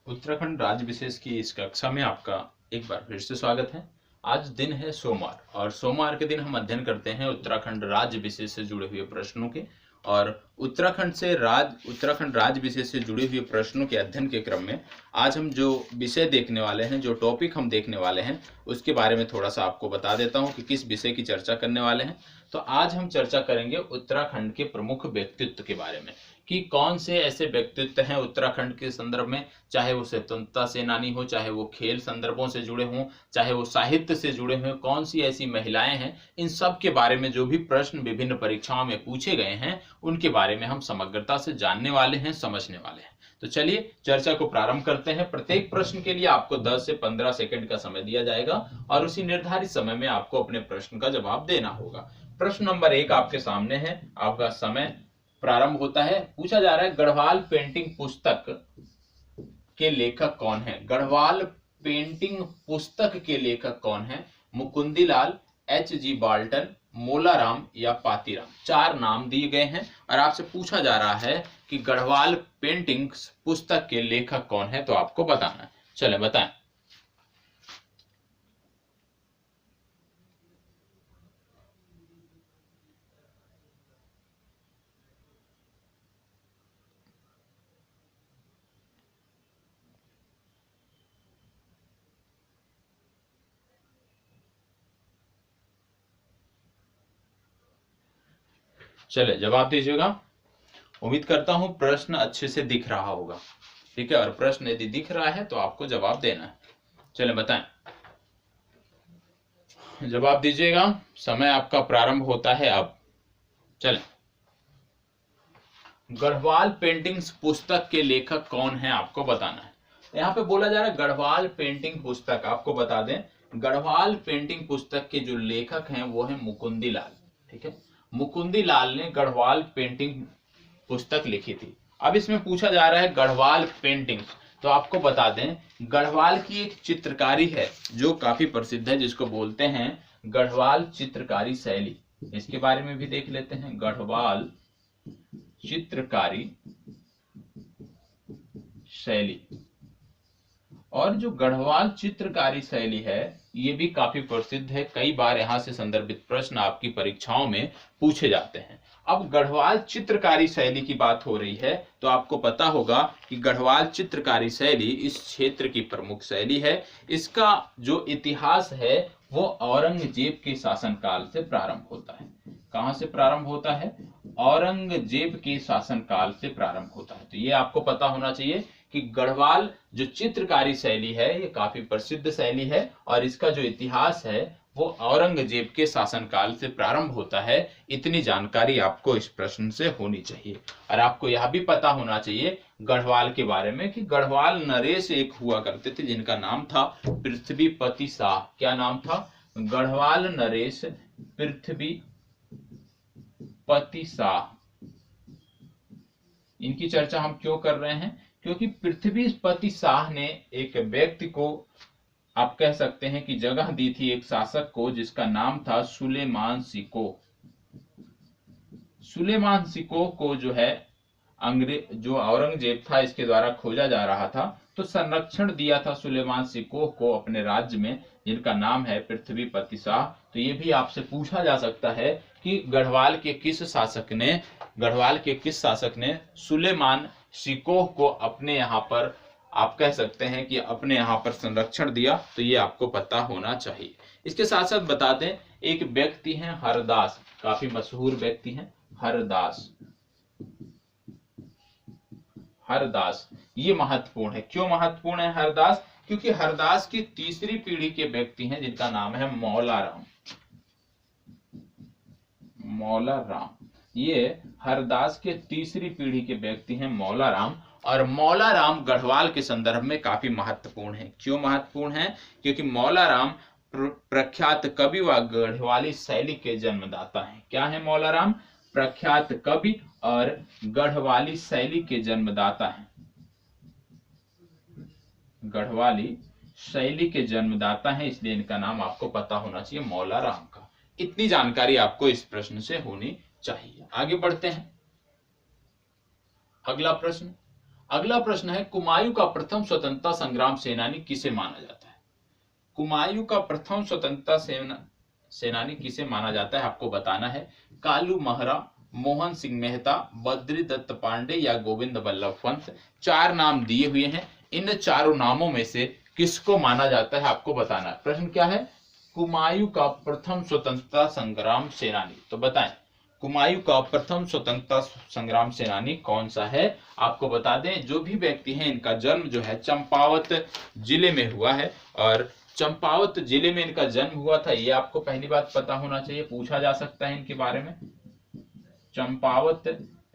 उत्तराखंड राज्य विशेष की इस कक्षा में आपका एक बार फिर से स्वागत है। आज दिन है सोमवार और सोमवार के दिन हम अध्ययन करते हैं उत्तराखंड राज्य विशेष से जुड़े हुए प्रश्नों के। और उत्तराखंड राज्य विशेष से जुड़े हुए प्रश्नों के अध्ययन के क्रम में आज हम जो विषय देखने वाले हैं, जो टॉपिक हम देखने वाले हैं, उसके बारे में थोड़ा सा आपको बता देता हूं कि किस विषय की चर्चा करने वाले हैं। तो आज हम चर्चा करेंगे उत्तराखंड के प्रमुख व्यक्तित्व के बारे में कि कौन से ऐसे व्यक्तित्व हैं उत्तराखंड के संदर्भ में, चाहे वो स्वतंत्रता सेनानी हो, चाहे वो खेल संदर्भों से जुड़े हों, चाहे वो साहित्य से जुड़े हों, कौन सी ऐसी महिलाएं हैं, इन सब के बारे में जो भी प्रश्न विभिन्न परीक्षाओं में पूछे गए हैं उनके बारे में हम समग्रता से जानने वाले हैं, समझने वाले हैं। तो चलिए चर्चा को प्रारंभ करते हैं। प्रत्येक प्रश्न के लिए आपको 10 से 15 सेकंड का समय दिया जाएगा और उसी निर्धारित समय में आपको अपने प्रश्न का जवाब देना होगा। प्रश्न नंबर 1 आपके सामने है। आपका समय प्रारंभ होता है। पूछा जा रहा है गढ़वाल पेंटिंग पुस्तक के लेखक कौन है। गढ़वाल पेंटिंग पुस्तक के लेखक कौन है? मुकुंदीलाल, H.G. बाल्टन, मोलाराम या पातीराम। 4 नाम दिए गए हैं और आपसे पूछा जा रहा है कि गढ़वाल पेंटिंग पुस्तक के लेखक कौन है, तो आपको बताना है। चले बताएं। चले जवाब दीजिएगा। उम्मीद करता हूं प्रश्न अच्छे से दिख रहा होगा। ठीक है, और प्रश्न यदि दिख रहा है तो आपको जवाब देना है। चले बताएं, जवाब दीजिएगा। समय आपका प्रारंभ होता है अब। चले, गढ़वाल पेंटिंग्स पुस्तक के लेखक कौन है आपको बताना है। यहाँ पे बोला जा रहा है गढ़वाल पेंटिंग पुस्तक। आपको बता दें गढ़वाल पेंटिंग पुस्तक के जो लेखक हैं वो है मुकुंदीलाल। ठीक है, मुकुंदीलाल ने गढ़वाल पेंटिंग पुस्तक लिखी थी। अब इसमें पूछा जा रहा है गढ़वाल पेंटिंग, तो आपको बता दें गढ़वाल की एक चित्रकारी है जो काफी प्रसिद्ध है, जिसको बोलते हैं गढ़वाल चित्रकारी शैली। इसके बारे में भी देख लेते हैं। गढ़वाल चित्रकारी शैली, और जो गढ़वाल चित्रकारी शैली है ये भी काफी प्रसिद्ध है। कई बार यहां से संदर्भित प्रश्न आपकी परीक्षाओं में पूछे जाते हैं। अब गढ़वाल चित्रकारी शैली की बात हो रही है तो आपको पता होगा कि गढ़वाल चित्रकारी शैली इस क्षेत्र की प्रमुख शैली है। इसका जो इतिहास है वो औरंगजेब के शासनकाल से प्रारंभ होता है। कहां से प्रारंभ होता है? औरंगजेब के शासनकाल से प्रारंभ होता है। तो ये आपको पता होना चाहिए कि गढ़वाल जो चित्रकारी शैली है ये काफी प्रसिद्ध शैली है और इसका जो इतिहास है वो औरंगजेब के शासनकाल से प्रारंभ होता है। इतनी जानकारी आपको इस प्रश्न से होनी चाहिए। और आपको यह भी पता होना चाहिए गढ़वाल के बारे में कि गढ़वाल नरेश एक हुआ करते थे जिनका नाम था पृथ्वीपति शाह। क्या नाम था? गढ़वाल नरेश पृथ्वीपति शाह। इनकी चर्चा हम क्यों कर रहे हैं? क्योंकि पृथ्वीपति शाह ने एक व्यक्ति को, आप कह सकते हैं कि जगह दी थी एक शासक को जिसका नाम था सुलेमान सिको। सुलेमान सिको को जो है जो औरंगजेब था इसके द्वारा खोजा जा रहा था, तो संरक्षण दिया था सुलेमान सिको को अपने राज्य में, जिनका नाम है पृथ्वीपति शाह। तो ये भी आपसे पूछा जा सकता है कि गढ़वाल के किस शासक ने सुलेमान सिको को अपने यहाँ पर, आप कह सकते हैं कि अपने यहाँ पर संरक्षण दिया। तो ये आपको पता होना चाहिए। इसके साथ साथ बता दें एक व्यक्ति हैं हरदास, काफी मशहूर व्यक्ति हैं हरदास। ये महत्वपूर्ण है। क्यों महत्वपूर्ण है हरदास? क्योंकि हरदास की तीसरी पीढ़ी के व्यक्ति हैं जिनका नाम है मौलाराम। ये हरदास के तीसरी पीढ़ी के व्यक्ति हैं मौलाराम। और मौलाराम गढ़वाल के संदर्भ में काफी महत्वपूर्ण है। क्यों महत्वपूर्ण है? क्योंकि मौलाराम प्रख्यात कवि व गढ़वाली शैली के जन्मदाता हैं। क्या है मौलाराम? प्रख्यात कवि और गढ़वाली शैली के जन्मदाता हैं। गढ़वाली शैली के जन्मदाता हैं, इसलिए इनका नाम आपको पता होना चाहिए मौलाराम का। इतनी जानकारी आपको इस प्रश्न से होनी चाहिए। आगे बढ़ते हैं। अगला प्रश्न, अगला प्रश्न है, कुमायूं का प्रथम स्वतंत्रता संग्राम सेनानी किसे माना जाता है? कुमायूं का प्रथम स्वतंत्रता सेनानी किसे माना जाता है, आपको बताना है। कालू महरा, मोहन सिंह मेहता, बद्री दत्त पांडे या गोविंद बल्लभ पंत। चार नाम दिए हुए हैं, इन चारों नामों में से किसको माना जाता है आपको बताना है। प्रश्न क्या है? कुमायूं का प्रथम स्वतंत्रता संग्राम सेनानी, तो बताएं कुमायूं का प्रथम स्वतंत्रता संग्राम सेनानी कौन सा है, आपको बता दें। जो भी व्यक्ति हैं इनका जन्म जो है चंपावत जिले में हुआ है, और चंपावत जिले में इनका जन्म हुआ था, ये आपको पहली बात पता होना चाहिए, पूछा जा सकता है इनके बारे में। चंपावत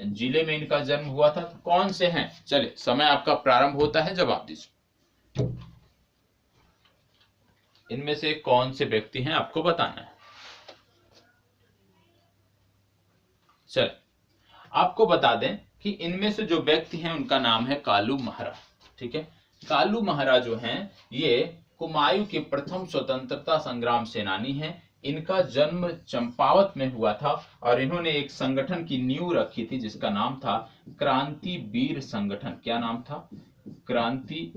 जिले में इनका जन्म हुआ था। तो कौन से हैं? चलिए समय आपका प्रारंभ होता है, जवाब दीजिए। इनमें से कौन से व्यक्ति हैं आपको बताना है। चलिए आपको बता दें कि इनमें से जो व्यक्ति हैं उनका नाम है कालू महरा। ठीक है, कालू महरा जो हैं ये कुमायूं के प्रथम स्वतंत्रता संग्राम सेनानी हैं। इनका जन्म चंपावत में हुआ था और इन्होंने एक संगठन की नींव रखी थी जिसका नाम था क्रांति वीर संगठन। क्या नाम था? क्रांति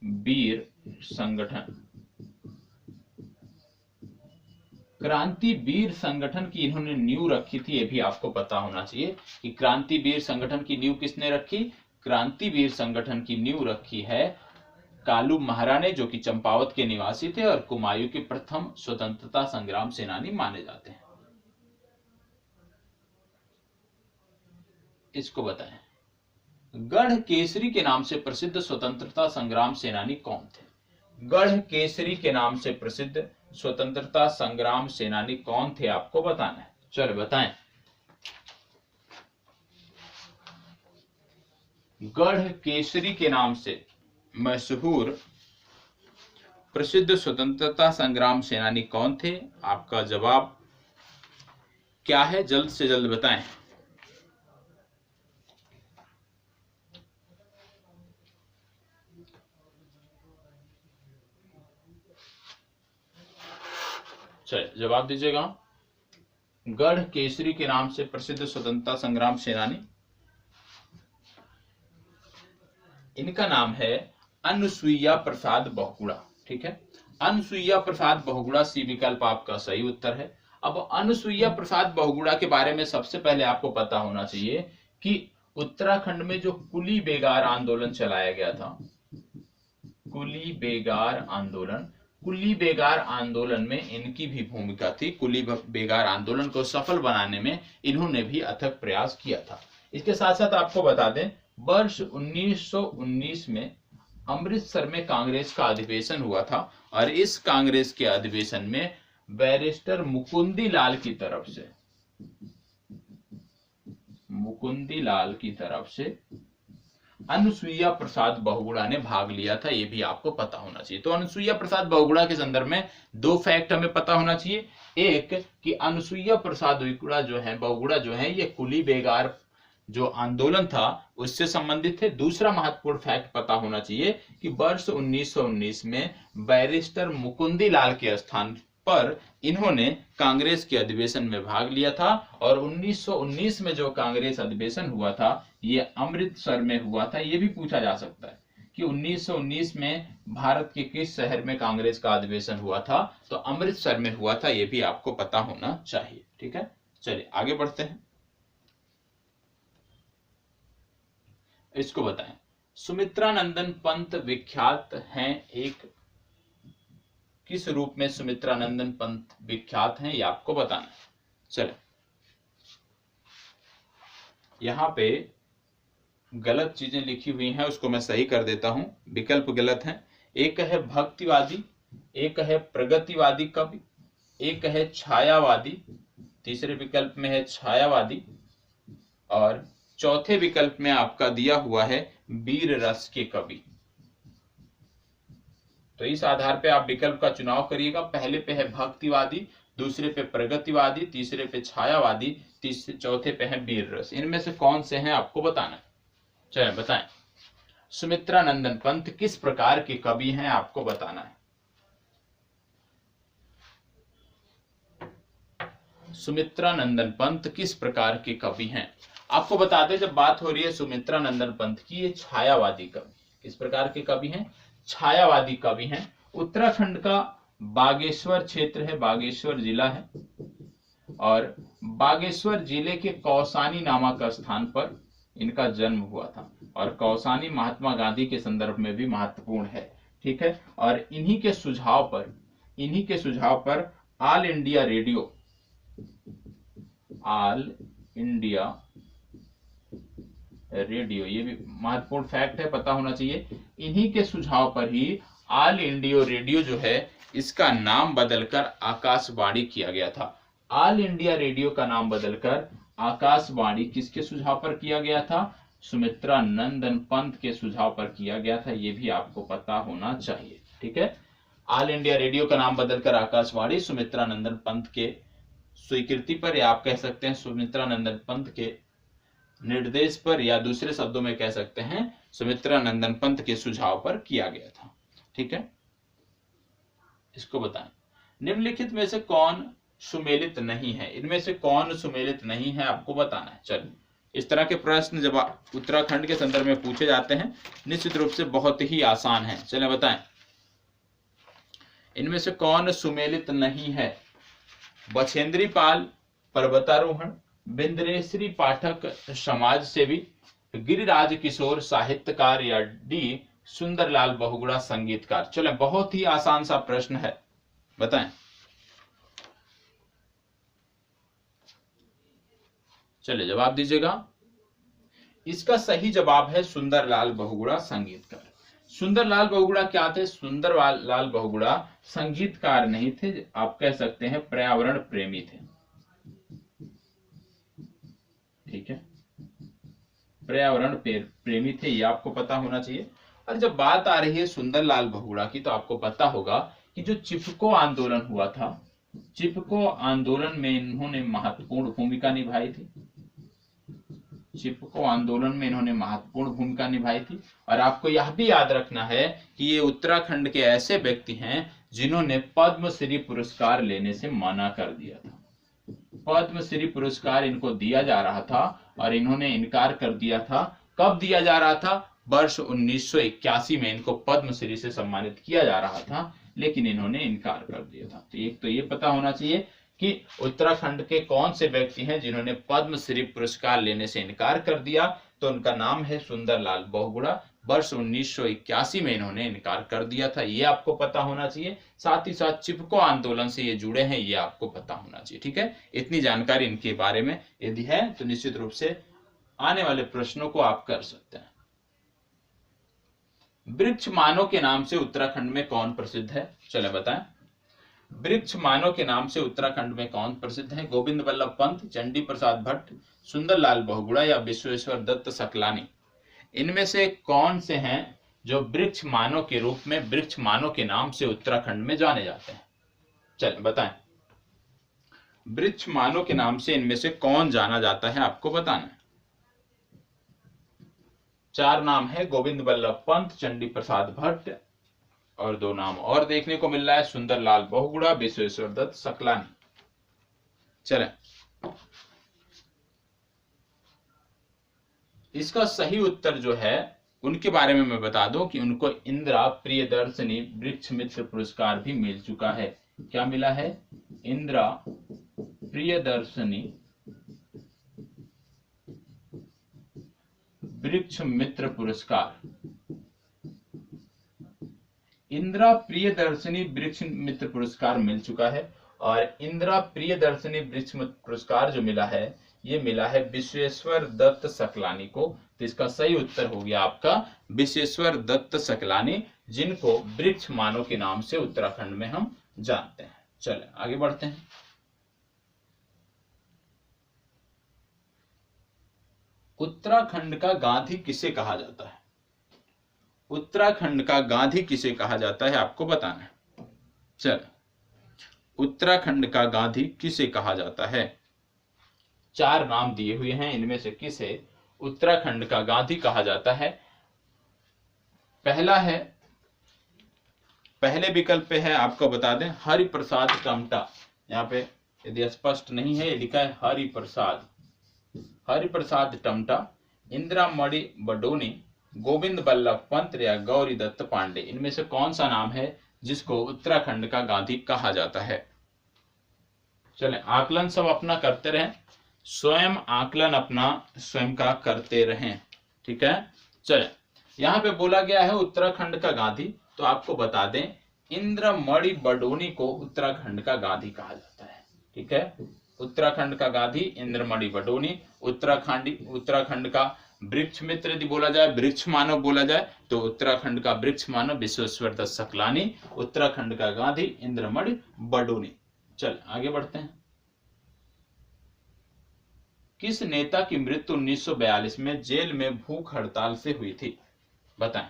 वीर संगठन। क्रांति वीर संगठन की इन्होंने नींव रखी थी, ये भी आपको पता होना चाहिए कि क्रांति वीर संगठन की नींव किसने रखी? क्रांति वीर संगठन की नींव रखी है कालू महरा ने, जो कि चंपावत के निवासी थे और कुमायूं के प्रथम स्वतंत्रता संग्राम सेनानी माने जाते हैं। इसको बताएं, गढ़ केसरी के नाम से प्रसिद्ध स्वतंत्रता संग्राम सेनानी कौन थे? गढ़ केसरी के नाम से प्रसिद्ध स्वतंत्रता संग्राम सेनानी कौन थे, आपको बताना है। चलो बताएं। गढ़ केसरी के नाम से मशहूर प्रसिद्ध स्वतंत्रता संग्राम सेनानी कौन थे? आपका जवाब क्या है? जल्द से जल्द बताएं। चलिए जवाब दीजिएगा। गढ़ केसरी के नाम से प्रसिद्ध स्वतंत्रता संग्राम सेनानी, इनका नाम है अनुसुईया प्रसाद बहुगुणा। ठीक है, अनुसुईया प्रसाद बहुगुणा सी विकल्प आपका सही उत्तर है। अब अनुसुईया प्रसाद बहुगुणा के बारे में सबसे पहले आपको पता होना चाहिए कि उत्तराखंड में जो कुली बेगार आंदोलन चलाया गया था, कुली बेगार आंदोलन, कुली बेगार आंदोलन में इनकी भी भूमिका थी। कुली बेगार आंदोलन को सफल बनाने में इन्होंने भी अथक प्रयास किया था। इसके साथ साथ आपको बता दें, वर्ष 1919 में अमृतसर में कांग्रेस का अधिवेशन हुआ था और इस कांग्रेस के अधिवेशन में बैरिस्टर मुकुंदी लाल की तरफ से अनुसुईया प्रसाद बहुगुणा ने भाग लिया था, यह भी आपको पता होना चाहिए। तो अनुसुईया प्रसाद बहुगुणा के संदर्भ में दो फैक्ट हमें पता होना चाहिए। एक कि अनुसुईया प्रसाद बहुगुणा जो है ये कुली बेगार जो आंदोलन था उससे संबंधित थे। दूसरा महत्वपूर्ण फैक्ट पता होना चाहिए कि वर्ष 1919 में बैरिस्टर मुकुंदी लाल के स्थान पर इन्होंने कांग्रेस के अधिवेशन में भाग लिया था और 1919 में जो कांग्रेस अधिवेशन हुआ था ये अमृतसर में हुआ था। ये भी पूछा जा सकता है कि 1919 में भारत के किस शहर में कांग्रेस का अधिवेशन हुआ था, तो अमृतसर में हुआ था, ये भी आपको पता होना चाहिए। ठीक है, चलिए आगे बढ़ते हैं। इसको बताएं, सुमित्रा नंदन पंत विख्यात हैं एक, किस रूप में सुमित्रा नंदन पंत विख्यात हैं, ये आपको बताना है। चलो यहां पे गलत चीजें लिखी हुई हैं, उसको मैं सही कर देता हूं, विकल्प गलत हैं। एक है भक्तिवादी, एक है प्रगतिवादी कवि, एक है छायावादी, तीसरे विकल्प में है छायावादी और चौथे विकल्प में आपका दिया हुआ है वीर रस के कवि। तो इस आधार पे आप विकल्प का चुनाव करिएगा। पहले पे है भक्तिवादी, दूसरे पे प्रगतिवादी, तीसरे पे छायावादी, चौथे पे है वीर रस। इनमें से कौन से हैं आपको बताना है। चलिए बताएं, सुमित्रा नंदन पंत किस प्रकार के कवि हैं, आपको बताना है। सुमित्रा नंदन पंत किस प्रकार के कवि हैं, आपको बता दें, जब बात हो रही है सुमित्रा नंदन पंत की, ये छायावादी कवि, किस प्रकार के कवि हैं? छायावादी कवि हैं। उत्तराखंड का बागेश्वर क्षेत्र है, बागेश्वर जिला है, और बागेश्वर जिले के कौसानी नामक स्थान पर इनका जन्म हुआ था, और कौसानी महात्मा गांधी के संदर्भ में भी महत्वपूर्ण है। ठीक है, और इन्हीं के सुझाव पर ऑल इंडिया रेडियो, ये भी महत्वपूर्ण फैक्ट है, पता होना चाहिए। इन्हीं के सुझाव पर ही ऑल इंडिया रेडियो जो है इसका नाम बदलकर आकाशवाणी किया गया था। ऑल इंडिया रेडियो का नाम बदलकर आकाशवाणी किसके सुझाव पर किया गया था? सुमित्रा नंदन पंत के सुझाव पर किया गया था, ये भी आपको पता होना चाहिए। ठीक है, ऑल इंडिया रेडियो का नाम बदलकर आकाशवाणी सुमित्रा नंदन पंत के स्वीकृति पर, या आप कह सकते हैं सुमित्रा नंदन पंत के निर्देश पर, या दूसरे शब्दों में कह सकते हैं सुमित्रा नंदन पंत के सुझाव पर किया गया था। ठीक है, इसको बताएं, निम्नलिखित में से कौन सुमेलित नहीं है? इनमें से कौन सुमेलित नहीं है आपको बताना है। चलिए, इस तरह के प्रश्न जब उत्तराखंड के संदर्भ में पूछे जाते हैं, निश्चित रूप से बहुत ही आसान है। चलिए बताएं, इनमें से कौन सुमेलित नहीं है? बछेंद्री पाल पर्वतारोहण, बिंद्रेश्वरी पाठक समाज सेवी, गिरिराज किशोर साहित्यकार, या डी सुंदरलाल बहुगुणा संगीतकार। चलो, बहुत ही आसान सा प्रश्न है, बताएं। चलिए जवाब दीजिएगा। इसका सही जवाब है सुंदरलाल बहुगुणा संगीतकार। सुंदरलाल बहुगुणा क्या थे? सुंदरलाल बहुगुणा संगीतकार नहीं थे, आप कह सकते हैं पर्यावरण प्रेमी थे। ठीक है, पर्यावरण प्रेमी थे, ये आपको पता होना चाहिए। और जब बात आ रही है सुंदरलाल बहुगुणा की, तो आपको पता होगा कि जो चिपको आंदोलन हुआ था, चिपको आंदोलन में इन्होंने महत्वपूर्ण भूमिका निभाई थी। चिपको आंदोलन में इन्होंने महत्वपूर्ण भूमिका निभाई थी। और आपको यह भी याद रखना है कि ये उत्तराखंड के ऐसे व्यक्ति हैं जिन्होंने पद्मश्री पुरस्कार लेने से मना कर दिया था। पद्मश्री पुरस्कार इनको दिया जा रहा था और इन्होंने इनकार कर दिया था। कब दिया जा रहा था? वर्ष 1981 में इनको पद्मश्री से सम्मानित किया जा रहा था, लेकिन इन्होंने इनकार कर दिया था। तो एक तो ये पता होना चाहिए कि उत्तराखंड के कौन से व्यक्ति हैं जिन्होंने पद्मश्री पुरस्कार लेने से इनकार कर दिया, तो उनका नाम है सुंदरलाल बहुगुणा। वर्ष 1981 में इन्होंने इनकार कर दिया था, ये आपको पता होना चाहिए। साथ ही साथ चिपको आंदोलन से ये जुड़े हैं, ये आपको पता होना चाहिए। ठीक है, इतनी जानकारी इनके बारे में यदि है तो निश्चित रूप से आने वाले प्रश्नों को आप कर सकते हैं। वृक्ष मानव के नाम से उत्तराखंड में कौन प्रसिद्ध है? चले बताएं, वृक्ष मानव के नाम से उत्तराखंड में कौन प्रसिद्ध है? गोविंद बल्लभ पंत, चंडी प्रसाद भट्ट, सुंदरलाल बहुगुणा, या विश्वेश्वर दत्त सकलानी। इनमें से कौन से हैं जो वृक्ष मानव के रूप में, वृक्ष मानव के नाम से उत्तराखंड में जाने जाते हैं? चलिए बताएं, वृक्ष मानव के नाम से इनमें से कौन जाना जाता है, आपको बताना है। 4 नाम है, गोविंद बल्लभ पंत, चंडी प्रसाद भट्ट, और 2 नाम और देखने को मिल रहा है, सुंदरलाल बहुगुणा, विश्वेश्वर दत्त सकलानी। चलें, इसका सही उत्तर जो है उनके बारे में मैं बता दूं कि उनको इंदिरा प्रियदर्शनी वृक्ष मित्र पुरस्कार भी मिल चुका है। क्या मिला है? इंदिरा प्रियदर्शनी वृक्ष मित्र पुरस्कार। इंदिरा प्रियदर्शनी वृक्ष मित्र पुरस्कार मिल चुका है। और इंदिरा प्रियदर्शनी वृक्ष मित्र पुरस्कार जो मिला है, ये मिला है विश्वेश्वर दत्त सकलानी को। तो इसका सही उत्तर हो गया आपका विश्वेश्वर दत्त सकलानी, जिनको वृक्ष मानव के नाम से उत्तराखंड में हम जानते हैं। चलें आगे बढ़ते हैं। उत्तराखंड का गांधी किसे कहा जाता है? उत्तराखंड का गांधी किसे कहा जाता है, आपको बताना है। चल, उत्तराखंड का गांधी किसे कहा जाता है? 4 नाम दिए हुए हैं, इनमें से किसे उत्तराखंड का गांधी कहा जाता है? पहला है, पहले विकल्प पे है, आपको बता दें, हरिप्रसाद कामटा। यहाँ पे यदि स्पष्ट नहीं है, लिखा है हरिप्रसाद हरिप्रसाद टमटा, इंदिरामणि बडोनी, गोविंद बल्लभ पंत या गौरी दत्त पांडे। इनमें से कौन सा नाम है जिसको उत्तराखंड का गांधी कहा जाता है? चलें, आकलन सब अपना करते रहें, स्वयं आकलन अपना स्वयं का करते रहें, ठीक है। चलें, यहाँ पे बोला गया है उत्तराखंड का गांधी, तो आपको बता दें इंदिरामणि बडोनी को उत्तराखंड का गांधी कहा जाता है, ठीक है। उत्तराखंड का गांधी इंदिरामणि बडोनी। उत्तराखंड का वृक्ष मित्र यदि बोला जाए, वृक्ष मानव बोला जाए, तो उत्तराखंड का वृक्ष मानव विश्वेश्वर दत्त सकलानी। उत्तराखंड का गांधी इंदिरामणि बडोनी। चल आगे बढ़ते हैं। किस नेता की मृत्यु 1942 में जेल में भूख हड़ताल से हुई थी? बताएं।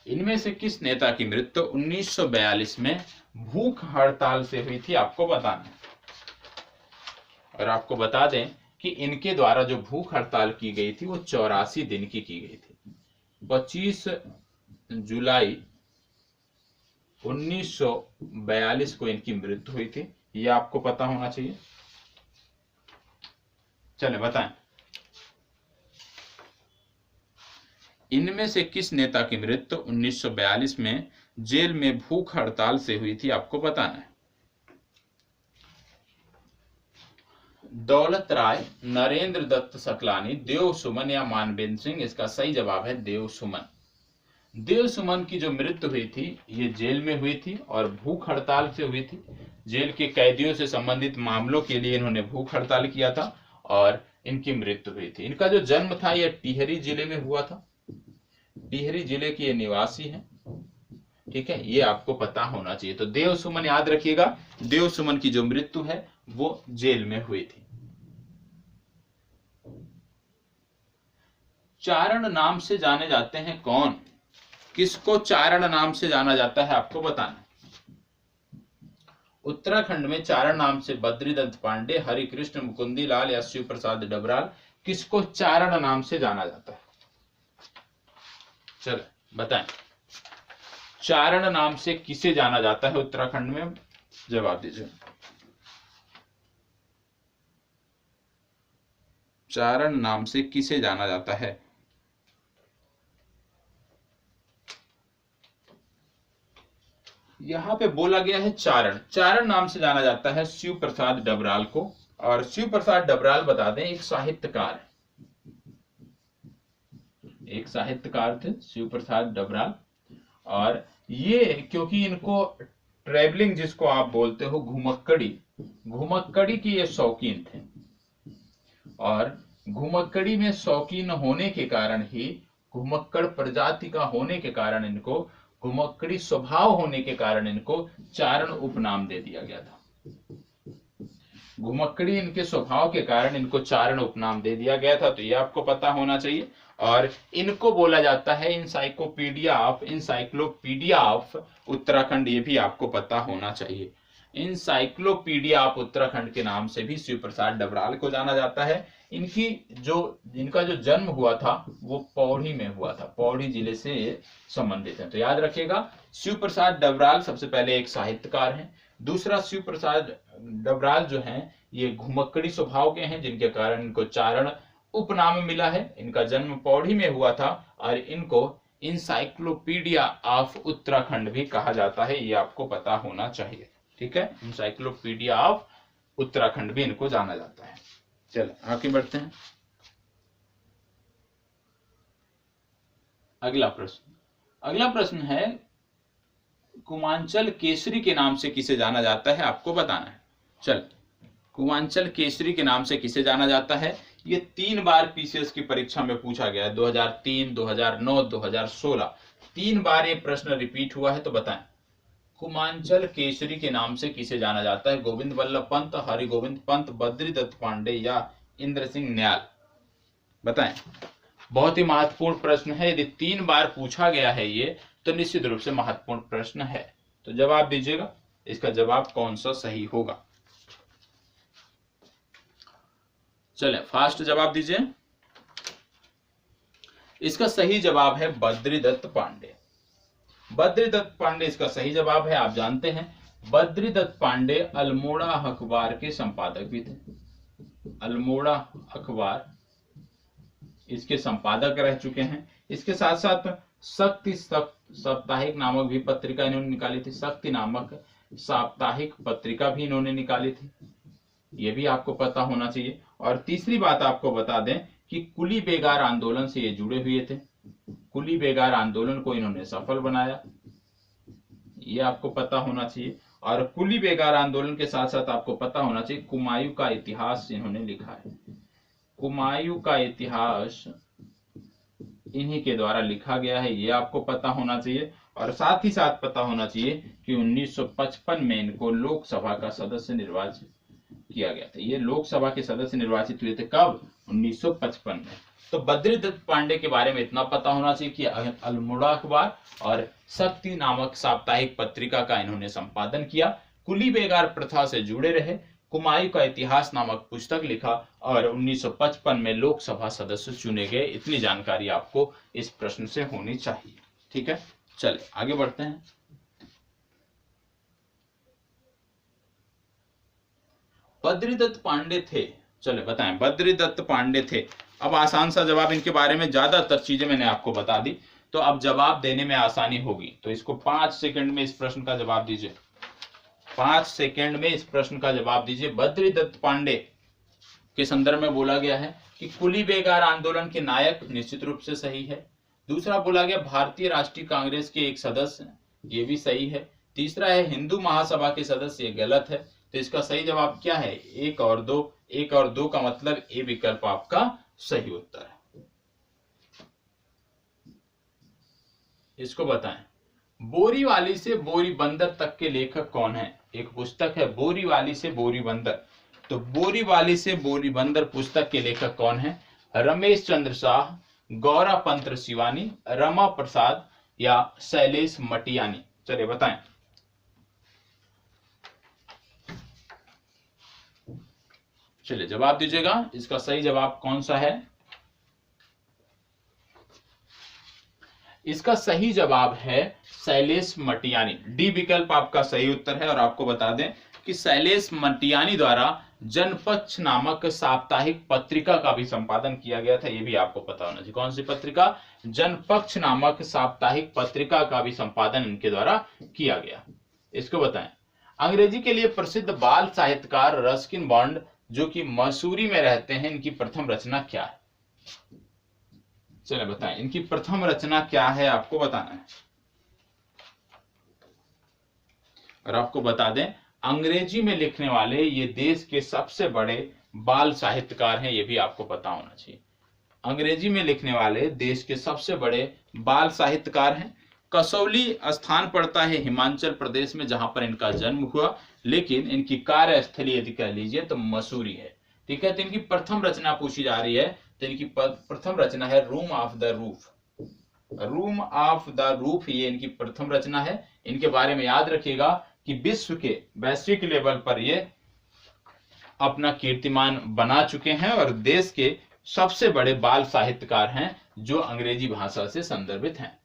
इनमें से किस नेता की मृत्यु 1942 में भूख हड़ताल से हुई थी? आपको बताना है। और आपको बता दें कि इनके द्वारा जो भूख हड़ताल की गई थी वो 84 दिन की गई थी। 25 जुलाई 1942 को इनकी मृत्यु हुई थी, ये आपको पता होना चाहिए। चलें बताएं, इनमें से किस नेता की मृत्यु 1942 में जेल में भूख हड़ताल से हुई थी? आपको बताना है। दौलत राय, नरेंद्र दत्त सकलानी, देव सुमन या मानवेंद्र सिंह? इसका सही जवाब है देव सुमन। देव सुमन की जो मृत्यु हुई थी ये जेल में हुई थी और भूख हड़ताल से हुई थी। जेल के कैदियों से संबंधित मामलों के लिए इन्होंने भूख हड़ताल किया था और इनकी मृत्यु हुई थी। इनका जो जन्म था यह टिहरी जिले में हुआ था। टिहरी जिले के निवासी हैं, ठीक है, ये आपको पता होना चाहिए। तो देव सुमन याद रखिएगा, देव सुमन की जो मृत्यु है वो जेल में हुई थी। चारण नाम से जाने जाते हैं कौन? किसको चारण नाम से जाना जाता है? आपको बताना। उत्तराखंड में चारण नाम से बद्रीदत्त पांडे, हरिकृष्ण मुकुंदी लाल या शिव प्रसाद डबराल, किसको चारण नाम से जाना जाता है? चलो बताएं, चारण नाम से किसे जाना जाता है उत्तराखंड में? जवाब दीजिए। चारण नाम से किसे जाना जाता है? यहां पे बोला गया है चारण। चारण नाम से जाना जाता है शिव प्रसाद डबराल को। और शिव प्रसाद डबराल बता दें एक साहित्यकार है, एक साहित्यकार थे शिव प्रसाद डबराल। और ये क्योंकि इनको ट्रेवलिंग जिसको आप बोलते हो घुमक्कड़ी की ये शौकीन थे। और घुमक्कड़ी में शौकीन होने के कारण ही, घुमक्कड़ प्रजाति का होने के कारण, इनको घुमक्कड़ी स्वभाव होने के कारण इनको चारण उपनाम दे दिया गया था। घुमक्कड़ी इनके स्वभाव के कारण इनको चारण उपनाम दे दिया गया था, तो ये आपको पता होना चाहिए। और इनको बोला जाता है इंसाइक्लोपीडिया ऑफ उत्तराखंड, ये भी आपको पता होना चाहिए। इंसाइक्लोपीडिया ऑफ उत्तराखंड के नाम से भी शिव प्रसाद डबराल को जाना जाता है। इनका जो जन्म हुआ था वो पौड़ी में हुआ था, पौड़ी जिले से संबंधित है। तो याद रखिएगा, शिव प्रसाद डबराल सबसे पहले एक साहित्यकार हैं। दूसरा, शिव प्रसाद डबराल जो हैं ये घुमक्कड़ी स्वभाव के हैं, जिनके कारण इनको चारण उपनाम मिला है। इनका जन्म पौड़ी में हुआ था और इनको इंसाइक्लोपीडिया ऑफ उत्तराखंड भी कहा जाता है, ये आपको पता होना चाहिए, ठीक है। इंसाइक्लोपीडिया ऑफ उत्तराखंड भी इनको जाना जाता है। चलो आगे बढ़ते हैं। अगला प्रश्न है कुमांचल केसरी के नाम से किसे जाना जाता है? आपको बताना है। चल, कुमांचल केसरी के नाम से किसे जाना जाता है? ये 3 बार पीसीएस की परीक्षा में पूछा गया है, 2003, 2009, 2016, 3 बार ये प्रश्न रिपीट हुआ है। तो बताएं, कुमांचल केसरी के नाम से किसे जाना जाता है? गोविंद बल्लभ पंत, हरिगोविंद पंत, बद्रीदत्त पांडे या इंद्र सिंह न्याल? बताएं। बहुत ही महत्वपूर्ण प्रश्न है, यदि 3 बार पूछा गया है ये तो निश्चित रूप से महत्वपूर्ण प्रश्न है। तो जवाब दीजिएगा, इसका जवाब कौन सा सही होगा? चलें फास्ट जवाब दीजिए। इसका सही जवाब है बद्रीदत्त पांडे। बद्रीदत्त पांडे इसका सही जवाब है। आप जानते हैं बद्रीदत्त पांडे अल्मोड़ा अखबार के संपादक भी थे। अल्मोड़ा अखबार इसके संपादक रह चुके हैं। इसके साथ साथ शक्ति साप्ताहिक नामक भी पत्रिका इन्होंने निकाली थी। शक्ति नामक साप्ताहिक पत्रिका भी इन्होंने निकाली थी, ये भी आपको पता होना चाहिए। और तीसरी बात आपको बता दें कि कुली बेगार आंदोलन से ये जुड़े हुए थे। कुली बेगार आंदोलन को इन्होंने सफल बनाया, ये आपको पता होना चाहिए। और कुली बेगार आंदोलन के साथ साथ आपको पता होना चाहिए कुमायूं का इतिहास इन्होंने लिखा है। कुमायूं का इतिहास इन्हीं के द्वारा लिखा गया है, ये आपको पता होना चाहिए। और साथ ही साथ पता होना चाहिए कि 1955 में इनको लोकसभा का सदस्य निर्वाचित किया गया था। ये लोकसभा के सदस्य निर्वाचित हुए थे कब? 1955 में। तो बद्रीदत्त पांडे के बारे में इतना पता होना चाहिए कि अल्मोड़ा अखबार और शक्ति नामक साप्ताहिक पत्रिका का इन्होंने संपादन किया, कुली बेगार प्रथा से जुड़े रहे, कुमायूं का इतिहास नामक पुस्तक लिखा और 1955 में लोकसभा सदस्य चुने गए। इतनी जानकारी आपको इस प्रश्न से होनी चाहिए। ठीक है, चलिए आगे बढ़ते हैं। बद्रीदत्त पांडे थे, चले बताएं, बद्रीदत्त पांडे थे। अब आसान सा जवाब, इनके बारे में ज्यादातर चीजें मैंने आपको बता दी, तो अब जवाब देने में आसानी होगी। तो इसको 5 सेकंड में इस प्रश्न का जवाब दीजिए। 5 सेकंड में इस प्रश्न का जवाब दीजिए। बद्रीदत्त पांडे के संदर्भ में बोला गया है कि कुली बेगार आंदोलन के नायक, निश्चित रूप से सही है। दूसरा बोला गया भारतीय राष्ट्रीय कांग्रेस के एक सदस्य, ये भी सही है। तीसरा है हिंदू महासभा के सदस्य, ये गलत है। तो इसका सही जवाब क्या है? 1 और 2। 1 और 2 का मतलब ए विकल्प आपका सही उत्तर है। इसको बताएं, बोरीवाली से बोरीबंदर तक के लेखक कौन है? एक पुस्तक है बोरीवाली से बोरीबंदर, तो बोरीवाली से बोरीबंदर पुस्तक के लेखक कौन है? रमेश चंद्र शाह, गौरा पंत शिवानी, रमा प्रसाद या शैलेश मटियानी? चलिए बताएं। चलिए जवाब दीजिएगा, इसका सही जवाब कौन सा है? इसका सही जवाब है शैलेश मटियानी। डी विकल्प आपका सही उत्तर है। और आपको बता दें कि शैलेश मटियानी द्वारा जनपक्ष नामक साप्ताहिक पत्रिका का भी संपादन किया गया था, ये भी आपको पता होना चाहिए। कौन सी पत्रिका? जनपक्ष नामक साप्ताहिक पत्रिका का भी संपादन इनके द्वारा किया गया। इसको बताएं, अंग्रेजी के लिए प्रसिद्ध बाल साहित्यकार रस्किन बॉन्ड जो कि मसूरी में रहते हैं, इनकी प्रथम रचना क्या है? चलिए बताएं, इनकी प्रथम रचना क्या है, आपको बताना है। और आपको बता दें, अंग्रेजी में लिखने वाले ये देश के सबसे बड़े बाल साहित्यकार हैं, ये भी आपको पता होना चाहिए। अंग्रेजी में लिखने वाले देश के सबसे बड़े बाल साहित्यकार हैं। कसौली स्थान पड़ता है हिमाचल प्रदेश में, जहां पर इनका जन्म हुआ, लेकिन इनकी कार्यस्थली यदि कह लीजिए तो मसूरी है। ठीक है, तो इनकी प्रथम रचना पूछी जा रही है, तो इनकी प्रथम रचना है room of the roof. Room of the roof ये इनकी प्रथम रचना है। इनके बारे में याद रखिएगा कि विश्व के वैश्विक लेवल पर ये अपना कीर्तिमान बना चुके हैं और देश के सबसे बड़े बाल साहित्यकार हैं जो अंग्रेजी भाषा से संदर्भित हैं।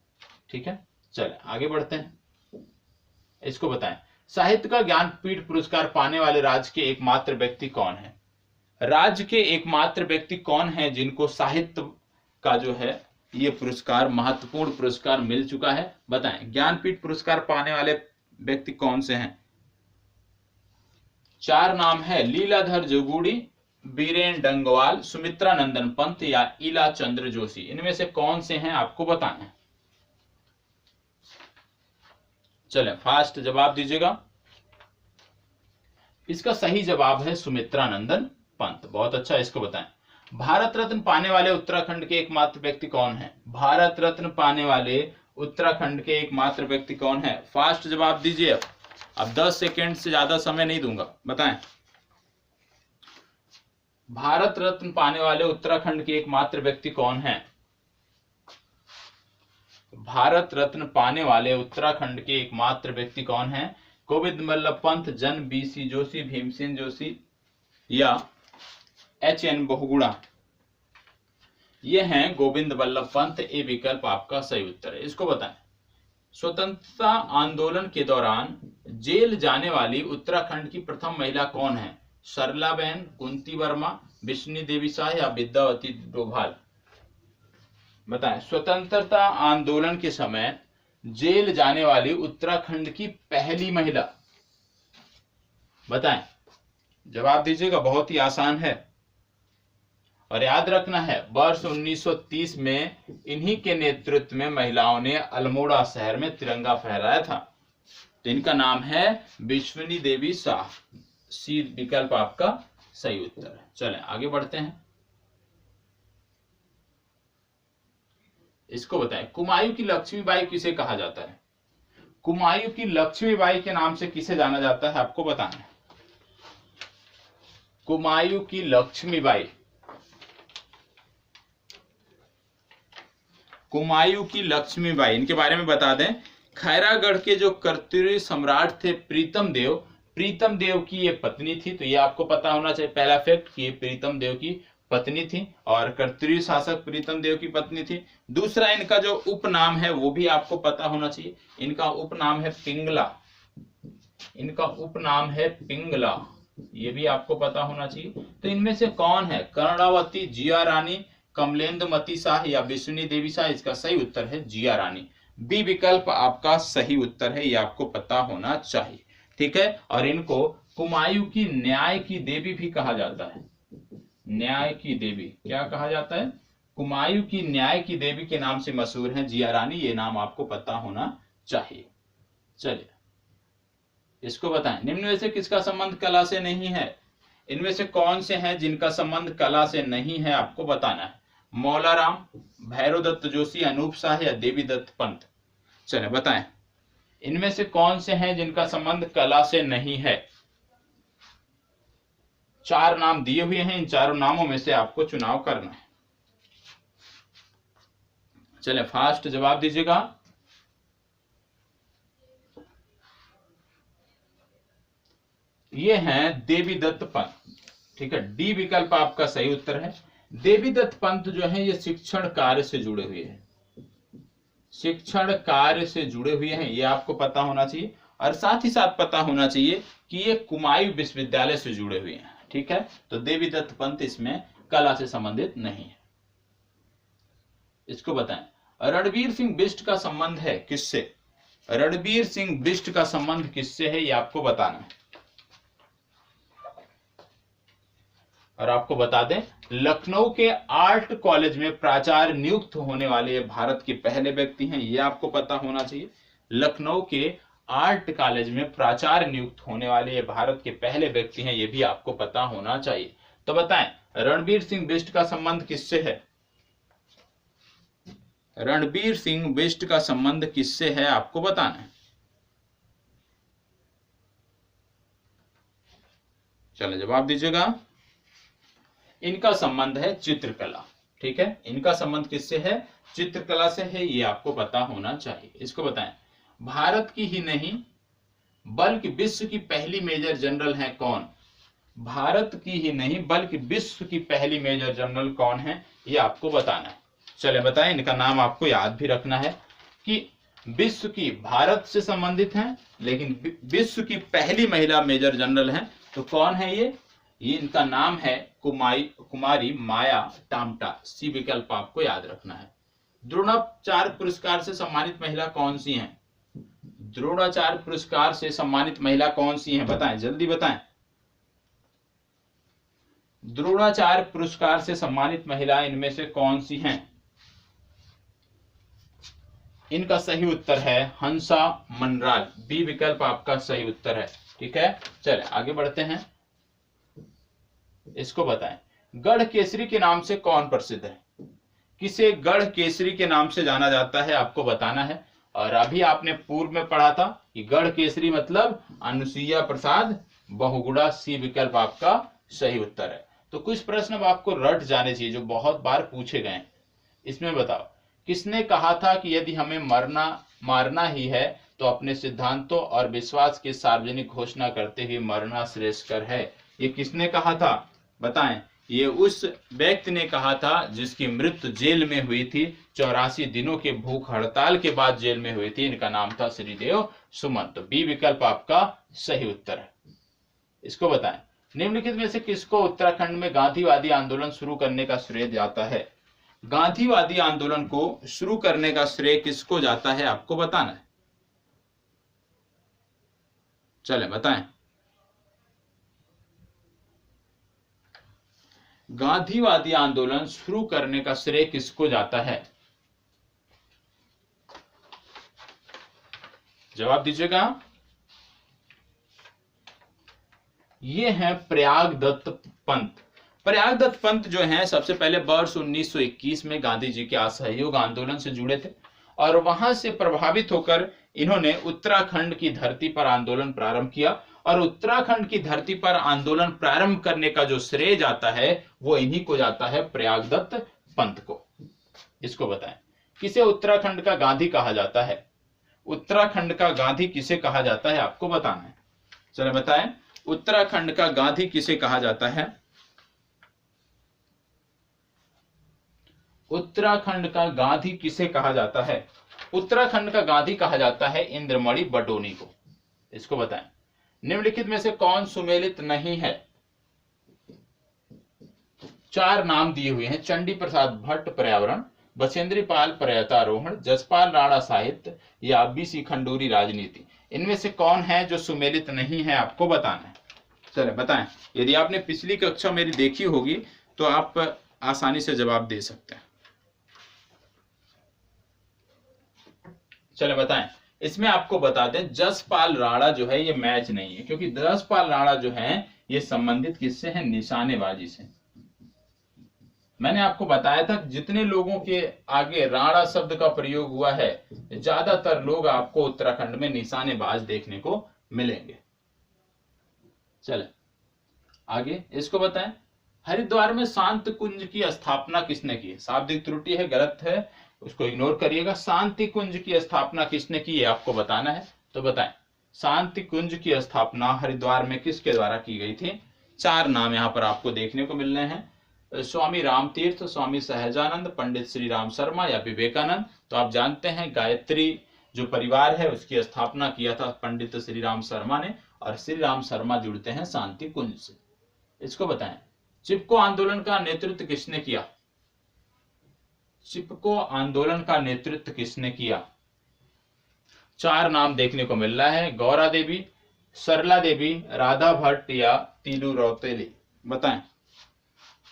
ठीक है, चले आगे बढ़ते हैं। इसको बताएं, साहित्य का ज्ञानपीठ पुरस्कार पाने वाले राज्य के एकमात्र व्यक्ति कौन है? राज्य के एकमात्र व्यक्ति कौन है जिनको साहित्य का जो है ये पुरस्कार, महत्वपूर्ण पुरस्कार मिल चुका है? बताएं, ज्ञानपीठ पुरस्कार पाने वाले व्यक्ति कौन से हैं? 4 नाम है, लीलाधर जोगुड़ी, बीरेन डंगवाल, सुमित्रा नंदन पंत या इला चंद्र जोशी। इनमें से कौन से हैं आपको बताना है। चलें फास्ट जवाब दीजिएगा। इसका सही जवाब है सुमित्रा नंदन पंत। बहुत अच्छा, इसको बताएं, भारत रत्न पाने वाले उत्तराखंड के एकमात्र व्यक्ति कौन है? भारत रत्न पाने वाले उत्तराखंड के एकमात्र व्यक्ति कौन है? फास्ट जवाब दीजिए। अब 10 सेकेंड से ज्यादा समय नहीं दूंगा, बताएं। भारत रत्न पाने वाले उत्तराखंड के एकमात्र व्यक्ति कौन है? भारत रत्न पाने वाले उत्तराखंड के एकमात्र व्यक्ति कौन है? गोविंद बल्लभ पंत, जन बीसी जोशी, भीमसेन जोशी या HN बहुगुणा? ये हैं गोविंद बल्लभ पंत। ए विकल्प आपका सही उत्तर है। इसको बताएं, स्वतंत्रता आंदोलन के दौरान जेल जाने वाली उत्तराखंड की प्रथम महिला कौन है? सरलाबेन, कुंती वर्मा, बिश्नी देवी शाह या विद्यावती डोभाल? बताएं। स्वतंत्रता आंदोलन के समय जेल जाने वाली उत्तराखंड की पहली महिला? बताएं। जवाब दीजिएगा, बहुत ही आसान है और याद रखना है वर्ष 1930 में इन्हीं के नेतृत्व में महिलाओं ने अल्मोड़ा शहर में तिरंगा फहराया था। तो इनका नाम है बिश्नी देवी शाह। सी विकल्प आपका सही उत्तर है। चलें आगे बढ़ते हैं। इसको बताएं, कुमायूं की लक्ष्मीबाई किसे कहा जाता है? कुमायूं की लक्ष्मीबाई के नाम से किसे जाना जाता है आपको बताना है। कुमायूं की लक्ष्मीबाई, कुमायूं की लक्ष्मीबाई, इनके बारे में बता दें। खैरागढ़ के जो कर्तव्य सम्राट थे प्रीतम देव की ये पत्नी थी। तो ये आपको पता होना चाहिए पहला फैक्ट कि ये प्रीतम देव की पत्नी थी और कर्तव्य शासक प्रीतम देव की पत्नी थी। दूसरा, इनका जो उपनाम है वो भी आपको पता होना चाहिए। इनका उपनाम है पिंगला, इनका उपनाम है पिंगला, ये भी आपको पता होना चाहिए। तो इनमें से कौन है? कर्णावती, जिया रानी, कमलेंद्रमती शाह या बिश्नी देवी शाह? इसका सही उत्तर है जिया रानी। बी विकल्प आपका सही उत्तर है, ये आपको पता होना चाहिए। ठीक है। और इनको कुमायूं की न्याय की देवी भी कहा जाता है। न्याय की देवी क्या कहा जाता है? कुमायूं की न्याय की देवी के नाम से मशहूर है जिया रानी। ये नाम आपको पता होना चाहिए। चलिए इसको बताएं। निम्न में से किसका संबंध कला से नहीं है? इनमें से कौन से हैं जिनका संबंध कला से नहीं है आपको बताना है। मौलाराम, भैरव दत्त जोशी, अनूप शाह या देवी दत्त पंत? चले बताएं, इनमें से कौन से हैं जिनका संबंध कला से नहीं है? चार नाम दिए हुए हैं, इन चारों नामों में से आपको चुनाव करना है। चले फास्ट जवाब दीजिएगा। ये हैं देवी दत्त पंत। ठीक है, डी विकल्प आपका सही उत्तर है। देवी दत्त पंत जो है ये शिक्षण कार्य से जुड़े हुए हैं, शिक्षण कार्य से जुड़े हुए हैं, ये आपको पता होना चाहिए। और साथ ही साथ पता होना चाहिए कि ये कुमायूं विश्वविद्यालय से जुड़े हुए हैं। ठीक है, तो देवी दत्त पंत इसमें कला से संबंधित नहीं है। इसको बताएं, रणवीर सिंह बिष्ट का संबंध है किससे? रणवीर सिंह बिष्ट का संबंध किससे है ये आपको बताना है। और आपको बता दें, लखनऊ के आर्ट कॉलेज में प्राचार्य नियुक्त होने वाले भारत के पहले व्यक्ति हैं, ये आपको पता होना चाहिए। लखनऊ के आर्ट कॉलेज में प्राचार्य नियुक्त होने वाले भारत के पहले व्यक्ति हैं, ये भी आपको पता होना चाहिए। तो बताएं, रणवीर सिंह बिष्ट का संबंध किससे है? रणवीर सिंह बिष्ट का संबंध किससे है आपको बताना है। चलो जवाब दीजिएगा। इनका संबंध है चित्रकला। ठीक है, इनका संबंध किससे है? चित्रकला से है, ये आपको पता होना चाहिए। इसको बताएं, भारत की ही नहीं बल्कि विश्व की पहली मेजर जनरल है कौन? भारत की ही नहीं बल्कि विश्व की पहली मेजर जनरल कौन है, ये आपको बताना है। चले बताएं, इनका नाम आपको याद भी रखना है कि विश्व की, भारत से संबंधित हैं लेकिन विश्व की पहली महिला मेजर जनरल हैं। तो कौन है ये? इनका नाम है कुमारी माया टामटा। सी विकल्प आपको याद रखना है। द्रोणाचार्य पुरस्कार से सम्मानित महिला कौन सी हैं? द्रोणाचार्य पुरस्कार से सम्मानित महिला कौन सी हैं? बताएं, जल्दी बताएं। द्रोणाचार्य पुरस्कार से सम्मानित महिला इनमें से कौन सी हैं? इनका सही उत्तर है हंसा मनराज। बी विकल्प आपका सही उत्तर है। ठीक है, चले आगे बढ़ते हैं। इसको बताएं, गढ़ केसरी के नाम से कौन प्रसिद्ध है? किसे गढ़ केसरी के नाम से जाना जाता है आपको बताना है। और अभी आपने पूर्व में पढ़ा था कि गढ़ केसरी मतलब अनुसुईया प्रसाद बहुगुणा। सी विकल्प आपका सही उत्तर है। तो कुछ प्रश्न अब आपको रट जाने चाहिए जो बहुत बार पूछे गए। इसमें बताओ, किसने कहा था कि यदि हमें मारना ही है तो अपने सिद्धांतों और विश्वास की सार्वजनिक घोषणा करते हुए मरना श्रेयस्कर है? ये किसने कहा था बताएं। ये उस व्यक्ति ने कहा था जिसकी मृत्यु जेल में हुई थी, 84 दिनों के भूख हड़ताल के बाद जेल में हुई थी। इनका नाम था श्रीदेव सुमन। तो बी विकल्प आपका सही उत्तर है। इसको बताएं, निम्नलिखित में से किसको उत्तराखंड में गांधीवादी आंदोलन शुरू करने का श्रेय जाता है? गांधीवादी आंदोलन को शुरू करने का श्रेय किसको जाता है आपको बताना है। चले बताएं। गांधीवादी आंदोलन शुरू करने का श्रेय किसको जाता है? जवाब दीजिएगा। ये है प्रयाग दत्त पंत। प्रयाग दत्त पंत जो है सबसे पहले वर्ष 1921 में गांधी जी के असहयोग आंदोलन से जुड़े थे और वहां से प्रभावित होकर इन्होंने उत्तराखंड की धरती पर आंदोलन प्रारंभ किया और उत्तराखंड की धरती पर आंदोलन प्रारंभ करने का जो श्रेय जाता है वो इन्हीं को जाता है, प्रयाग दत्त पंत को। इसको बताएं, किसे उत्तराखंड का गांधी कहा जाता है? उत्तराखंड का गांधी किसे कहा जाता है आपको बताना है। चलो बताएं, उत्तराखंड का गांधी किसे कहा जाता है? उत्तराखंड का गांधी किसे कहा जाता है? उत्तराखंड का गांधी कहा जाता है इंद्रमणि बडोनी को। इसको बताएं, निम्नलिखित में से कौन सुमेलित नहीं है? चार नाम दिए हुए हैं, चंडी प्रसाद भट्ट पर्यावरण, बचेंद्री पाल पर्वतारोहण, जसपाल राणा साहित्य या बीसी खंडूरी राजनीति। इनमें से कौन है जो सुमेलित नहीं है आपको बताना है। चले बताएं। यदि आपने पिछली कक्षा मेरी देखी होगी तो आप आसानी से जवाब दे सकते हैं। चले बताएं। इसमें आपको बता दें, जसपाल राणा जो है ये मैच नहीं है, क्योंकि जसपाल राणा जो है ये संबंधित किससे है? निशानेबाजी से। मैंने आपको बताया था जितने लोगों के आगे राणा शब्द का प्रयोग हुआ है ज्यादातर लोग आपको उत्तराखंड में निशानेबाज देखने को मिलेंगे। चले आगे इसको बताएं। हरिद्वार में शांति कुंज की स्थापना किसने की? शाब्दिक त्रुटि है, गलत है, उसको इग्नोर करिएगा। शांति कुंज की स्थापना किसने की है आपको बताना है। तो बताएं, शांति कुंज की स्थापना हरिद्वार में किसके द्वारा की गई थी? चार नाम यहाँ पर आपको देखने को मिल रहे हैं, स्वामी रामतीर्थ, स्वामी सहजानंद, पंडित श्री राम शर्मा या विवेकानंद। तो आप जानते हैं गायत्री जो परिवार है उसकी स्थापना किया था पंडित श्री राम शर्मा ने, और श्री राम शर्मा जुड़ते हैं शांति कुंज से। इसको बताएं, चिपको आंदोलन का नेतृत्व किसने किया? चिपको आंदोलन का नेतृत्व किसने किया? चार नाम देखने को मिल रहा है, गौरा देवी, सरला देवी, राधा भट्ट या तीलू रौतेली। बताएं।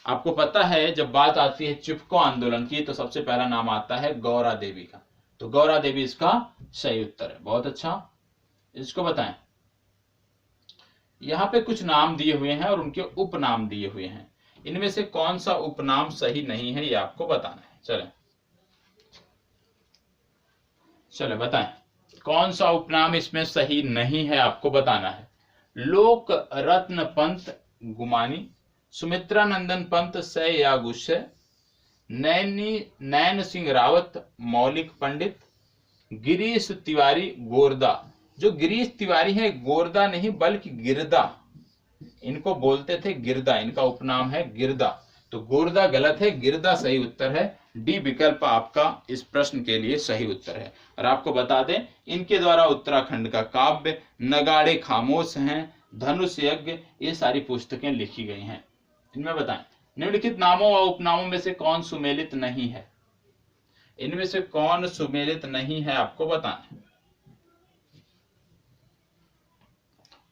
आपको पता है जब बात आती है चिपको आंदोलन की तो सबसे पहला नाम आता है गौरा देवी का, तो गौरा देवी इसका सही उत्तर है। बहुत अच्छा। इसको बताएं, यहां पे कुछ नाम दिए हुए हैं और उनके उपनाम दिए हुए हैं, इनमें से कौन सा उपनाम सही नहीं है ये आपको बताना है। चले बताएं, कौन सा उपनाम इसमें सही नहीं है आपको बताना है। लोक रत्न पंत गुमानी, सुमित्रा नंदन पंत सय या गुस्से, नैन सिंह रावत मौलिक पंडित, गिरीश तिवारी गोरदा। जो गिरीश तिवारी है गोरदा नहीं बल्कि गिरदा, इनको बोलते थे गिरदा, इनका उपनाम है गिरदा। तो गोरदा गलत है, गिरदा सही उत्तर है। डी विकल्प आपका इस प्रश्न के लिए सही उत्तर है। और आपको बता दें इनके द्वारा उत्तराखंड का काव्य, नगाड़े खामोश हैं, धनुष यज्ञ, ये सारी पुस्तकें लिखी गई हैं। इनमें बताएं, निम्नलिखित नामों और उपनामों में से कौन सुमेलित नहीं है? इनमें से कौन सुमेलित नहीं है आपको बताना है।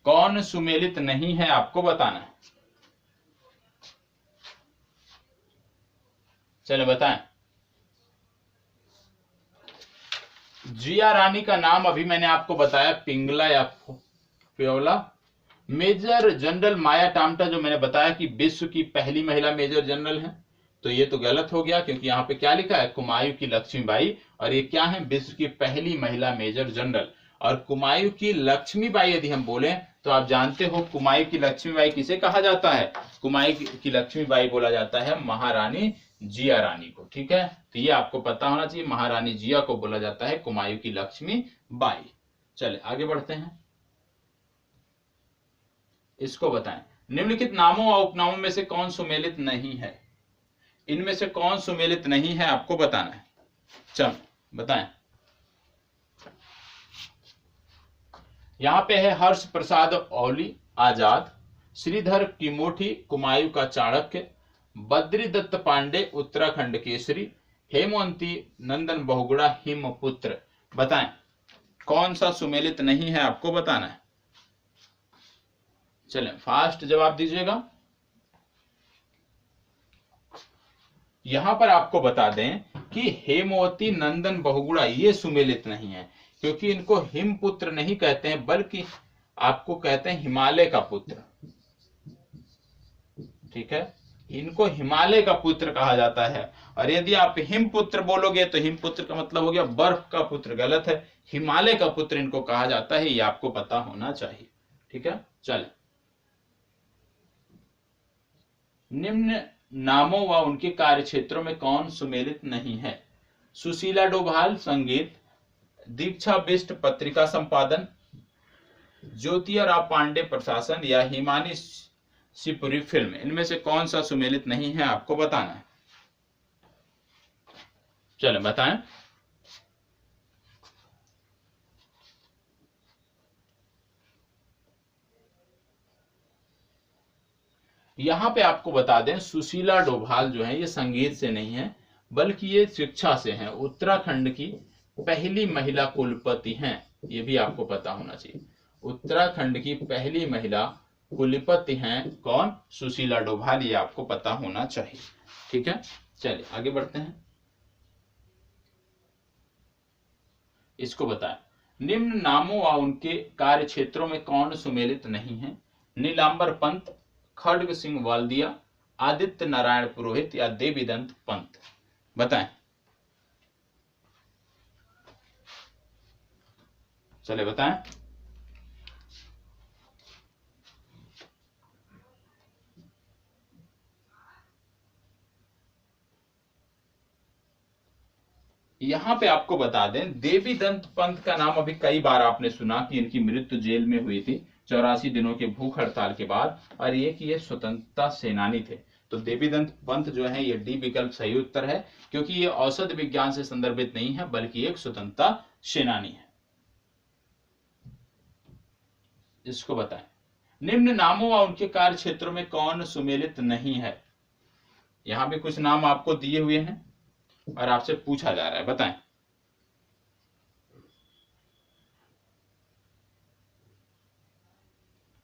कौन सुमेलित नहीं है आपको बताना है। चलो बताएं। जिया रानी का नाम अभी मैंने आपको बताया पिंगला या प्योला। मेजर जनरल माया टामटा जो मैंने बताया कि विश्व की पहली महिला मेजर जनरल है, तो ये तो गलत हो गया क्योंकि यहाँ पे क्या लिखा है? कुमायूं की लक्ष्मीबाई, और ये क्या है? विश्व की पहली महिला मेजर जनरल। और कुमायूं की लक्ष्मीबाई यदि हम बोले तो आप जानते हो कुमायूं की लक्ष्मीबाई किसे कहा जाता है? कुमायूं की लक्ष्मीबाई बोला जाता है महारानी जिया रानी को। ठीक है, तो ये आपको पता होना चाहिए, महारानी जिया को बोला जाता है कुमायूं की लक्ष्मीबाई। चले आगे बढ़ते हैं। इसको बताएं, निम्नलिखित नामों और उपनामों में से कौन सुमेलित नहीं है? इनमें से कौन सुमेलित नहीं है आपको बताना है। चलो बताएं। यहां पे है हर्ष प्रसाद औली आजाद, श्रीधर किमोठी कुमायूं का चाणक्य, बद्रीदत्त पांडे उत्तराखंड केसरी, हेमवंती नंदन बहुगुणा हिमपुत्र। बताएं कौन सा सुमेलित नहीं है, आपको बताना है। चलें फास्ट जवाब दीजिएगा। यहां पर आपको बता दें कि हेमवती नंदन बहुगुणा ये सुमेलित नहीं है, क्योंकि इनको हिमपुत्र नहीं कहते हैं, बल्कि आपको कहते हैं हिमालय का पुत्र। ठीक है, इनको हिमालय का पुत्र कहा जाता है। और यदि आप हिमपुत्र बोलोगे तो हिमपुत्र का मतलब हो गया बर्फ का पुत्र, गलत है। हिमालय का पुत्र इनको कहा जाता है, ये आपको पता होना चाहिए। ठीक है, चले। निम्न नामों व उनके कार्य क्षेत्रों में कौन सुमेलित नहीं है? सुशीला डोभाल संगीत, दीक्षा बिष्ट पत्रिका संपादन, ज्योतिया राव पांडे प्रशासन, या हिमानी शिवपुरी फिल्म। इनमें से कौन सा सुमेलित नहीं है, आपको बताना है। चलो बताएं। यहां पे आपको बता दें सुशीला डोभाल जो है ये संगीत से नहीं है, बल्कि ये शिक्षा से हैं। उत्तराखंड की पहली महिला कुलपति हैं, ये भी आपको पता होना चाहिए। उत्तराखंड की पहली महिला कुलपति हैं कौन? सुशीला डोभाल, ये आपको पता होना चाहिए। ठीक है, चलिए आगे बढ़ते हैं। इसको बताएं, निम्न नामों व उनके कार्य क्षेत्रों में कौन सुमेलित नहीं है? नीलांबर पंत, खड्ग सिंह वाल्दिया, आदित्य नारायण पुरोहित, या देवीदंत पंत। बताएं। चले बताएं। यहां पे आपको बता दें देवीदंत पंत का नाम अभी कई बार आपने सुना कि इनकी मृत्यु जेल में हुई थी 84 दिनों के भूख हड़ताल के बाद, और ये कि ये स्वतंत्रता सेनानी थे। तो देवीदंत पंत जो है ये डी विकल्प सही उत्तर है, क्योंकि ये औषध विज्ञान से संदर्भित नहीं है, बल्कि एक स्वतंत्रता सेनानी है। इसको बताएं, निम्न नामों व उनके कार्य क्षेत्रों में कौन सुमेलित नहीं है? यहां भी कुछ नाम आपको दिए हुए हैं और आपसे पूछा जा रहा है, बताएं।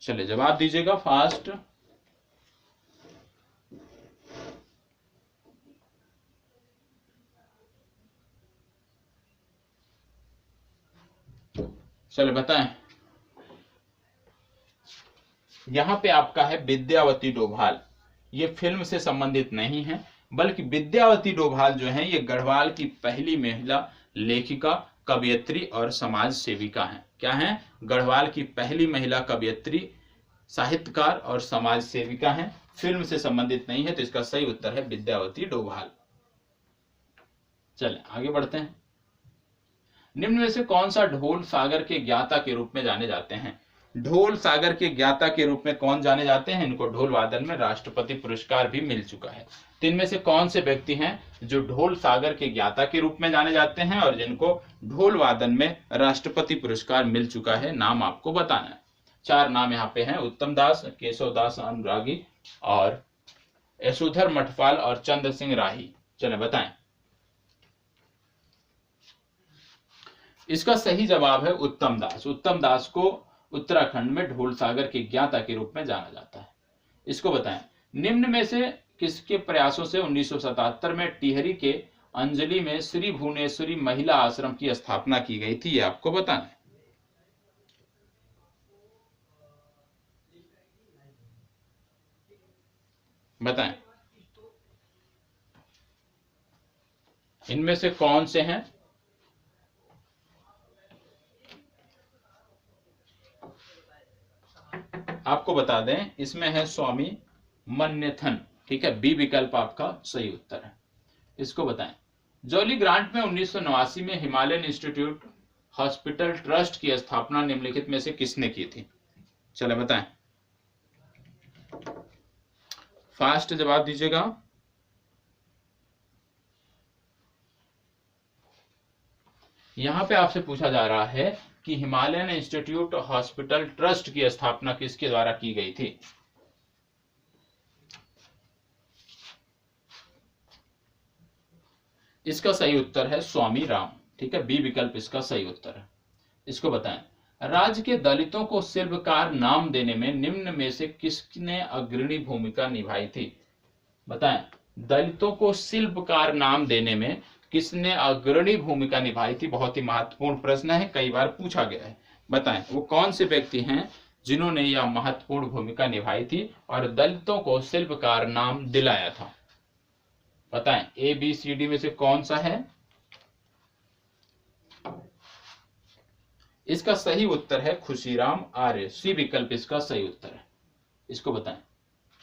चलिए जवाब दीजिएगा फास्ट। चलिए बताएं। यहां पे आपका है विद्यावती डोभाल। ये फिल्म से संबंधित नहीं है, बल्कि विद्यावती डोभाल जो है ये गढ़वाल की पहली महिला लेखिका, कवयित्री और समाज सेविका हैं। क्या हैं? गढ़वाल की पहली महिला कवयित्री, साहित्यकार और समाज सेविका हैं। फिल्म से संबंधित नहीं है, तो इसका सही उत्तर है विद्यावती डोभाल। चलें आगे बढ़ते हैं। निम्न में से कौन सा ढोल सागर के ज्ञाता के रूप में जाने जाते हैं? ढोल सागर के ज्ञाता के रूप में कौन जाने जाते हैं? इनको ढोल वादन में राष्ट्रपति पुरस्कार भी मिल चुका है। तो इनमें से कौन से व्यक्ति हैं जो ढोल सागर के ज्ञाता के रूप में जाने जाते हैं और जिनको ढोल वादन में राष्ट्रपति पुरस्कार मिल चुका है? नाम आपको बताना है। 4 नाम यहाँ पे हैं, उत्तम दास, केशव दास अनुरागी, और यशोधर मठपाल और चंद्र सिंह राही। चले बताएं। इसका सही जवाब है उत्तम दास। उत्तम दास को उत्तराखंड में ढोल सागर के ज्ञाता के रूप में जाना जाता है। इसको बताएं, निम्न में से किसके प्रयासों से 1977 में टिहरी के अंजलि में श्री भुवनेश्वरी महिला आश्रम की स्थापना की गई थी? ये आपको बताना है। बताएं इनमें से कौन से हैं? आपको बता दें इसमें है स्वामी मन्यथन। ठीक है, बी विकल्प आपका सही उत्तर है। इसको बताएं, जॉली ग्रांट में 1989 में हिमालयन इंस्टीट्यूट हॉस्पिटल ट्रस्ट की स्थापना निम्नलिखित में से किसने की थी? चले बताएं, फास्ट जवाब दीजिएगा। यहां पे आपसे पूछा जा रहा है कि हिमालयन इंस्टीट्यूट हॉस्पिटल ट्रस्ट की स्थापना किसके द्वारा की गई थी? इसका सही उत्तर है स्वामी राम। ठीक है, बी विकल्प इसका सही उत्तर है। इसको बताएं, राज्य के दलितों को शिल्पकार नाम देने में निम्न में से किसने अग्रणी भूमिका निभाई थी? बताएं, दलितों को शिल्पकार नाम देने में किसने अग्रणी भूमिका निभाई थी? बहुत ही महत्वपूर्ण प्रश्न है, कई बार पूछा गया है। बताएं वो कौन से व्यक्ति हैं जिन्होंने यह महत्वपूर्ण भूमिका निभाई थी और दलितों को शिल्पकार नाम दिलाया था? बताएं ए बी सी डी में से कौन सा है? इसका सही उत्तर है खुशीराम आर्य, सी विकल्प इसका सही उत्तर है। इसको बताएं,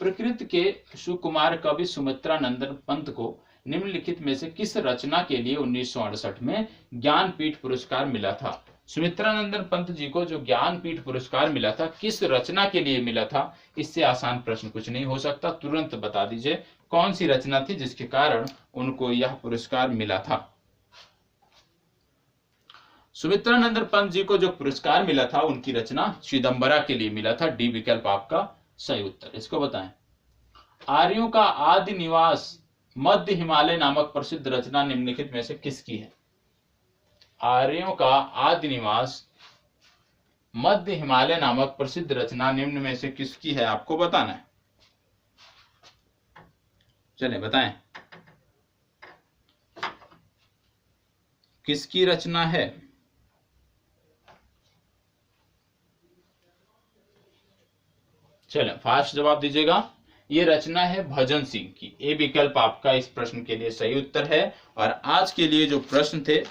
प्रकृति के सुकुमार कवि सुमित्रानंदन पंत को निम्नलिखित में से किस रचना के लिए 1968 में ज्ञानपीठ पुरस्कार मिला था? सुमित्रानंदन पंत जी को जो ज्ञानपीठ पुरस्कार मिला था, किस रचना के लिए मिला था? इससे आसान प्रश्न कुछ नहीं हो सकता, तुरंत बता दीजिए कौन सी रचना थी जिसके कारण उनको यह पुरस्कार मिला था। सुमित्रानंदन पंत जी को जो पुरस्कार मिला था उनकी रचना चिदंबरा के लिए मिला था, डी विकल्प आपका सही उत्तर। इसको बताएं, आर्यों का आदि निवास मध्य हिमालय नामक प्रसिद्ध रचना निम्नलिखित में से किसकी है? आर्यों का आदि निवास मध्य हिमालय नामक प्रसिद्ध रचना निम्न में से किसकी है, आपको बताना है। चलिए बताएं किसकी रचना है? चलें फास्ट जवाब दीजिएगा। ये रचना है भजन सिंह की, ए विकल्प आपका इस प्रश्न के लिए सही उत्तर है। और आज के लिए जो प्रश्न थे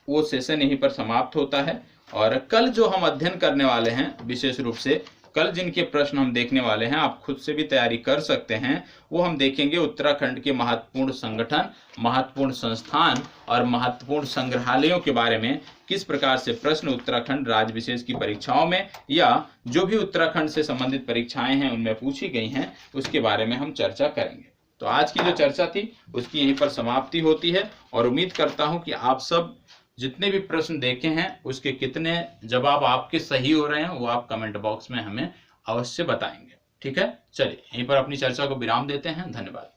वो सेशन यहीं पर समाप्त होता है। और कल जो हम अध्ययन करने वाले हैं, विशेष रूप से कल जिनके प्रश्न हम देखने वाले हैं, आप खुद से भी तैयारी कर सकते हैं, वो हम देखेंगे उत्तराखंड के महत्वपूर्ण संगठन, महत्वपूर्ण संस्थान और महत्वपूर्ण संग्रहालयों के बारे में किस प्रकार से प्रश्न उत्तराखंड राज्य विशेष की परीक्षाओं में या जो भी उत्तराखंड से संबंधित परीक्षाएं हैं उनमें पूछी गई हैं, उसके बारे में हम चर्चा करेंगे। तो आज की जो चर्चा थी उसकी यहीं पर समाप्ति होती है और उम्मीद करता हूं कि आप सब जितने भी प्रश्न देखे हैं उसके कितने जवाब आपके सही हो रहे हैं वो आप कमेंट बॉक्स में हमें अवश्य बताएंगे। ठीक है, चलिए यहीं पर अपनी चर्चा को विराम देते हैं। धन्यवाद।